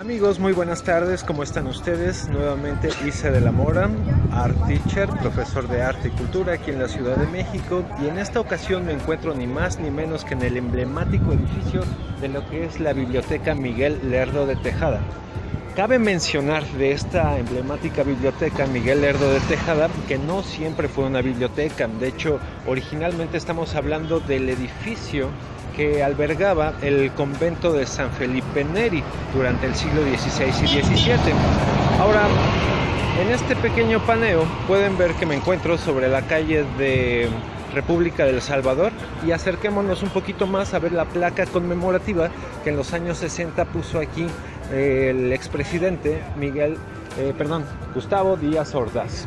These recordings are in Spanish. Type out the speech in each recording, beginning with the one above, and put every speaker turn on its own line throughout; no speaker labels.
Amigos, muy buenas tardes, ¿cómo están ustedes? Nuevamente Isa de la Mora, Art Teacher, profesor de arte y cultura aquí en la Ciudad de México, y en esta ocasión me encuentro ni más ni menos que en el emblemático edificio de lo que es la Biblioteca Miguel Lerdo de Tejada. Cabe mencionar de esta emblemática biblioteca Miguel Lerdo de Tejada que no siempre fue una biblioteca. De hecho, originalmente estamos hablando del edificio que albergaba el convento de San Felipe Neri durante el siglo XVI y XVII. Ahora, en este pequeño paneo pueden ver que me encuentro sobre la calle de República del Salvador, y acerquémonos un poquito más a ver la placa conmemorativa que en los años 60 puso aquí el expresidente Gustavo Díaz Ordaz.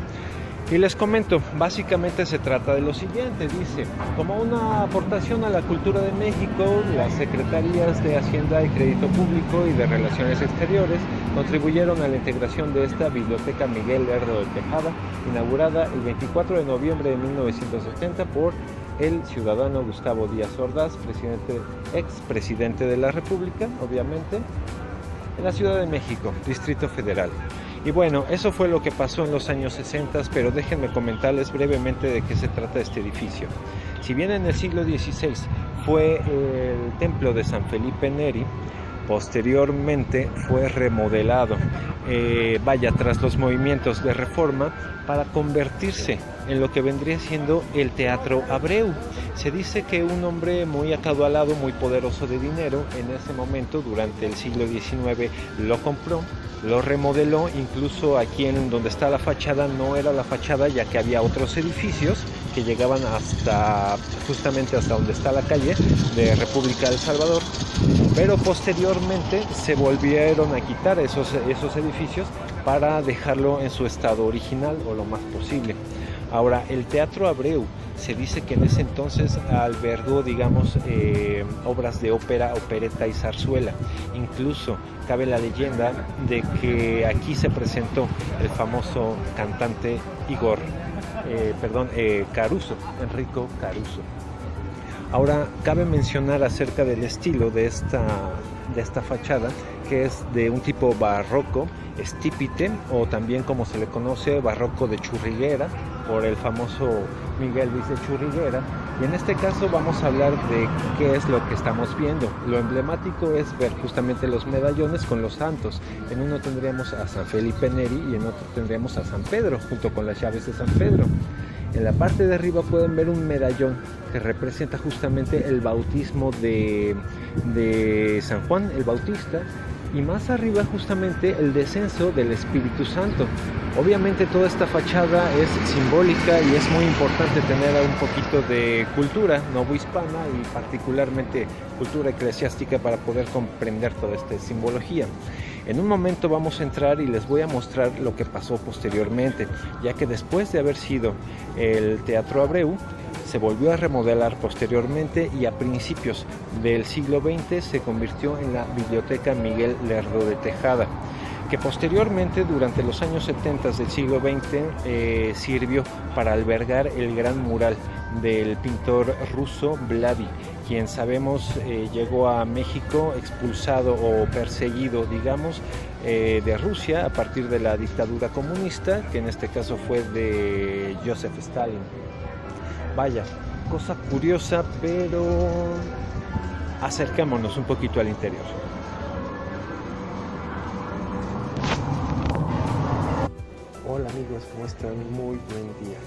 Y les comento, básicamente se trata de lo siguiente, dice: como una aportación a la cultura de México, las secretarías de Hacienda y Crédito Público y de Relaciones Exteriores contribuyeron a la integración de esta Biblioteca Miguel Lerdo de Tejada, inaugurada el 24 de noviembre de 1970 por el ciudadano Gustavo Díaz Ordaz, expresidente de la República, obviamente, en la Ciudad de México, Distrito Federal. Y bueno, eso fue lo que pasó en los años 60, pero déjenme comentarles brevemente de qué se trata este edificio. Si bien en el siglo XVI fue el templo de San Felipe Neri, posteriormente fue remodelado, tras los movimientos de reforma, para convertirse en lo que vendría siendo el Teatro Abreu. Se dice que un hombre muy acaudalado, muy poderoso de dinero, en ese momento, durante el siglo XIX, lo compró, lo remodeló. Incluso aquí en donde está la fachada no era la fachada, ya que había otros edificios que llegaban justamente hasta donde está la calle de República del Salvador, pero posteriormente se volvieron a quitar esos edificios para dejarlo en su estado original o lo más posible. Ahora, el Teatro Abreu se dice que en ese entonces albergó, obras de ópera, opereta y zarzuela. Incluso cabe la leyenda de que aquí se presentó el famoso cantante Caruso, Enrico Caruso. Ahora, cabe mencionar acerca del estilo de esta fachada, que es de un tipo barroco, estípite, o también, como se le conoce, barroco de Churriguera, por el famoso Miguel Luis de Churriguera. Y en este caso vamos a hablar de qué es lo que estamos viendo. Lo emblemático es ver justamente los medallones con los santos. En uno tendríamos a San Felipe Neri y en otro tendríamos a San Pedro, junto con las llaves de San Pedro. En la parte de arriba pueden ver un medallón que representa justamente el bautismo de San Juan el Bautista, y más arriba justamente el descenso del Espíritu Santo. Obviamente toda esta fachada es simbólica y es muy importante tener un poquito de cultura novohispana y particularmente cultura eclesiástica para poder comprender toda esta simbología. En un momento vamos a entrar y les voy a mostrar lo que pasó posteriormente, ya que después de haber sido el Teatro Abreu, se volvió a remodelar posteriormente y a principios del siglo XX se convirtió en la Biblioteca Miguel Lerdo de Tejada, que posteriormente, durante los años 70 del siglo XX, sirvió para albergar el gran mural del pintor ruso Vladi, quien sabemos llegó a México expulsado o perseguido, de Rusia a partir de la dictadura comunista, que en este caso fue de Joseph Stalin. Vaya, cosa curiosa, pero acercémonos un poquito al interior. Hola amigos, ¿cómo están? Muy buen día.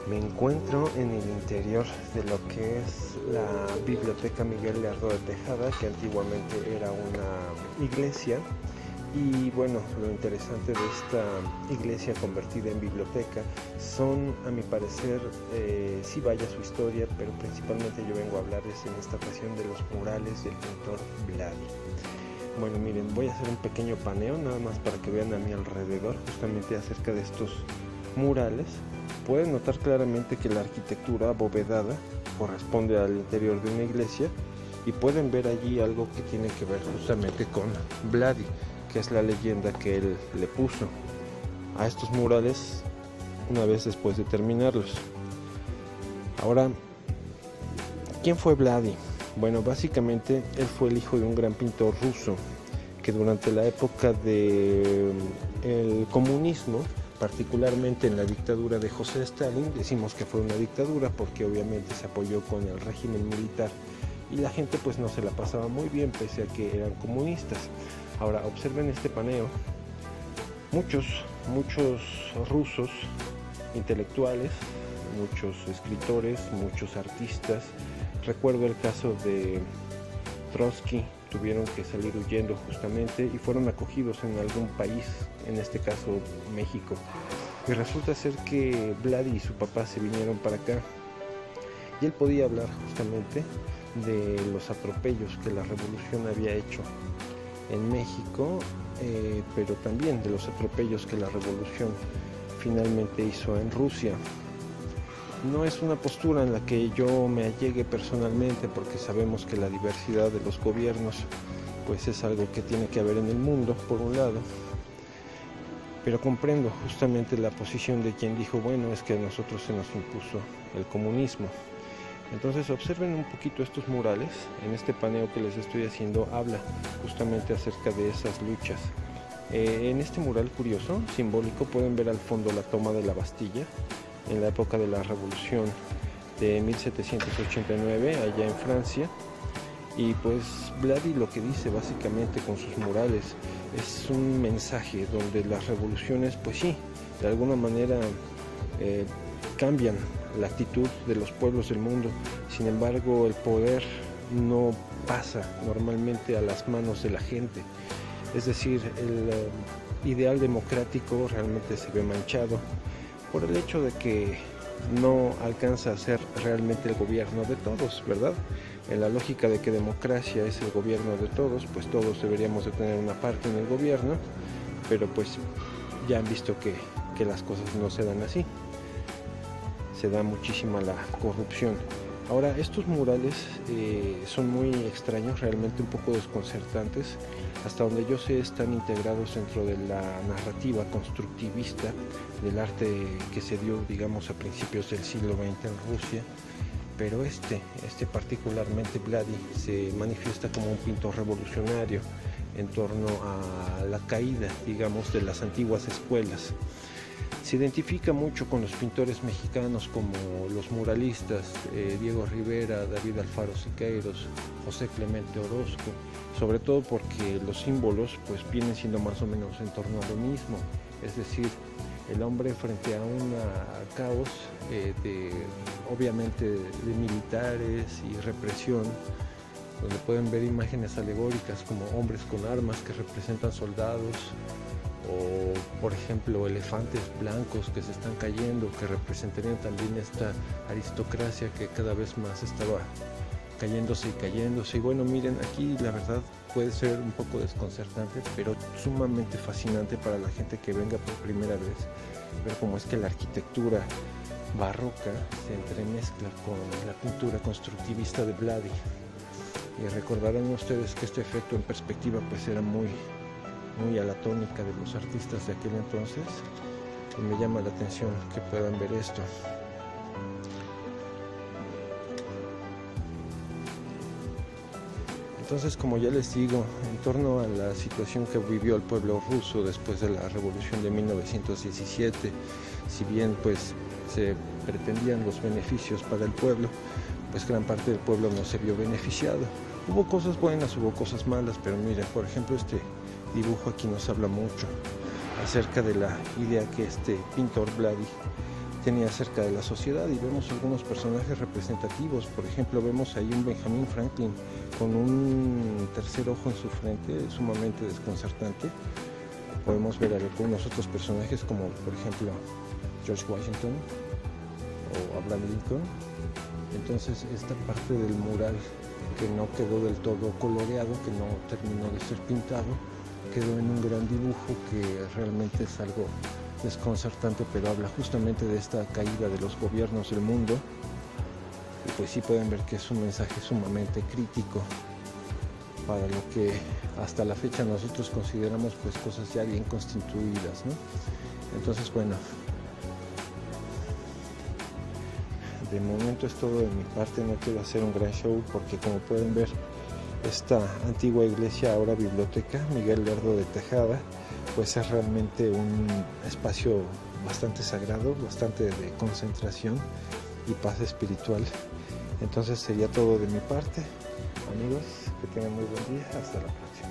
Me encuentro en el interior de lo que es la Biblioteca Miguel Lerdo de Tejada, que antiguamente era una iglesia. Y bueno, lo interesante de esta iglesia convertida en biblioteca son, a mi parecer, sí vaya su historia, pero principalmente yo vengo a hablarles en esta ocasión de los murales del pintor Vladi. Bueno, miren, voy a hacer un pequeño paneo nada más para que vean a mi alrededor justamente acerca de estos murales. Pueden notar claramente que la arquitectura abovedada corresponde al interior de una iglesia, y pueden ver allí algo que tiene que ver justamente con Vladi, que es la leyenda que él le puso a estos murales una vez después de terminarlos. Ahora, ¿quién fue Vladi? Bueno, básicamente él fue el hijo de un gran pintor ruso que durante la época del comunismo, particularmente en la dictadura de José Stalin, decimos que fue una dictadura porque obviamente se apoyó con el régimen militar y la gente pues no se la pasaba muy bien pese a que eran comunistas. Ahora observen este paneo, muchos rusos intelectuales, muchos escritores, muchos artistas. Recuerdo el caso de Trotsky, tuvieron que salir huyendo justamente y fueron acogidos en algún país, en este caso México. Y resulta ser que Vladi y su papá se vinieron para acá y él podía hablar justamente de los atropellos que la revolución había hecho en México, pero también de los atropellos que la revolución finalmente hizo en Rusia. No es una postura en la que yo me allegue personalmente, porque sabemos que la diversidad de los gobiernos pues es algo que tiene que haber en el mundo, por un lado, pero comprendo justamente la posición de quien dijo, bueno, es que a nosotros se nos impuso el comunismo. Entonces observen un poquito estos murales. En este paneo que les estoy haciendo habla justamente acerca de esas luchas. En este mural curioso, simbólico, pueden ver al fondo la toma de la Bastilla en la época de la Revolución de 1789 allá en Francia. Y pues Vladi lo que dice básicamente con sus murales es un mensaje donde las revoluciones pues sí, de alguna manera cambian la actitud de los pueblos del mundo. Sin embargo, el poder no pasa normalmente a las manos de la gente. Es decir, el ideal democrático realmente se ve manchado por el hecho de que no alcanza a ser realmente el gobierno de todos, ¿verdad? En la lógica de que democracia es el gobierno de todos, pues todos deberíamos de tener una parte en el gobierno, pero pues ya han visto que las cosas no se dan así. Se da muchísima la corrupción. Ahora, estos murales son muy extraños, realmente un poco desconcertantes. Hasta donde yo sé, están integrados dentro de la narrativa constructivista del arte que se dio, digamos, a principios del siglo XX en Rusia. Pero este particularmente, Vladi, se manifiesta como un pintor revolucionario en torno a la caída, digamos, de las antiguas escuelas. Se identifica mucho con los pintores mexicanos como los muralistas Diego Rivera, David Alfaro Siqueiros, José Clemente Orozco, sobre todo porque los símbolos pues vienen siendo más o menos en torno a lo mismo, es decir, el hombre frente a un caos obviamente de militares y represión, donde pueden ver imágenes alegóricas como hombres con armas que representan soldados, o por ejemplo elefantes blancos que se están cayendo, que representarían también esta aristocracia que cada vez más estaba cayéndose. Y bueno, miren, aquí la verdad puede ser un poco desconcertante, pero sumamente fascinante para la gente que venga por primera vez, ver cómo es que la arquitectura barroca se entremezcla con la pintura constructivista de Vladi. Y recordarán ustedes que este efecto en perspectiva pues era muy a la tónica de los artistas de aquel entonces, y me llama la atención que puedan ver esto. Entonces, como ya les digo, en torno a la situación que vivió el pueblo ruso después de la revolución de 1917, si bien pues se pretendían los beneficios para el pueblo, pues gran parte del pueblo no se vio beneficiado. Hubo cosas buenas, hubo cosas malas, pero miren, por ejemplo, este dibujo aquí nos habla mucho acerca de la idea que este pintor Vladi tenía acerca de la sociedad, y vemos algunos personajes representativos. Por ejemplo, vemos ahí un Benjamin Franklin con un tercer ojo en su frente, sumamente desconcertante. Podemos ver algunos otros personajes como por ejemplo George Washington o Abraham Lincoln. Entonces esta parte del mural que no quedó del todo coloreado, que no terminó de ser pintado, quedó en un gran dibujo que realmente es algo desconcertante, pero habla justamente de esta caída de los gobiernos del mundo. Y pues sí pueden ver que es un mensaje sumamente crítico para lo que hasta la fecha nosotros consideramos pues cosas ya bien constituidas, ¿no? Entonces, bueno, de momento es todo de mi parte. No quiero hacer un gran show porque, como pueden ver, esta antigua iglesia, ahora biblioteca Miguel Lerdo de Tejada, pues es realmente un espacio bastante sagrado, bastante de concentración y paz espiritual. Entonces sería todo de mi parte, amigos, que tengan muy buen día, hasta la próxima.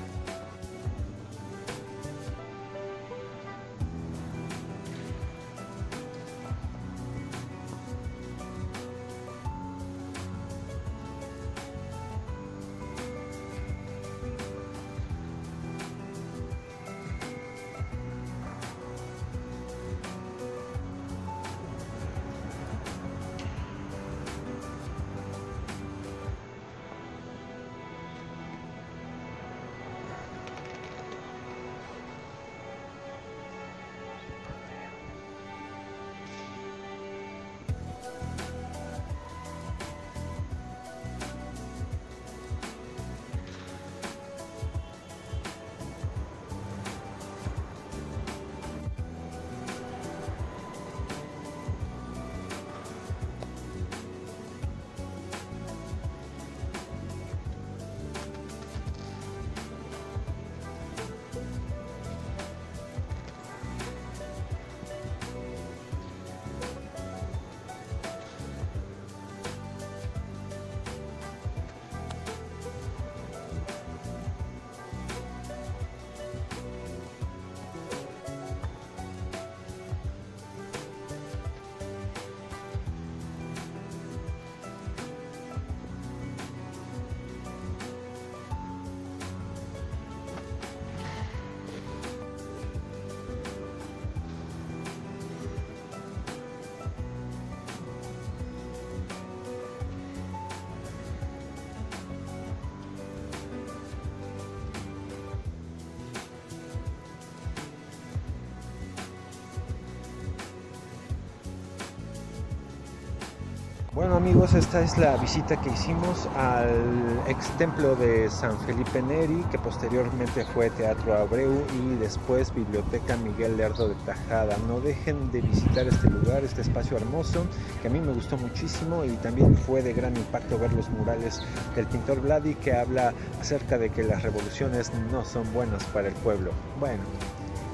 Bueno amigos, esta es la visita que hicimos al ex templo de San Felipe Neri, que posteriormente fue Teatro Abreu y después Biblioteca Miguel Lerdo de Tejada. No dejen de visitar este lugar, este espacio hermoso, que a mí me gustó muchísimo, y también fue de gran impacto ver los murales del pintor Vladi, que habla acerca de que las revoluciones no son buenas para el pueblo. Bueno,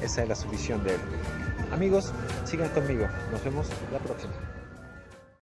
esa era su visión de él. Amigos, sigan conmigo, nos vemos la próxima.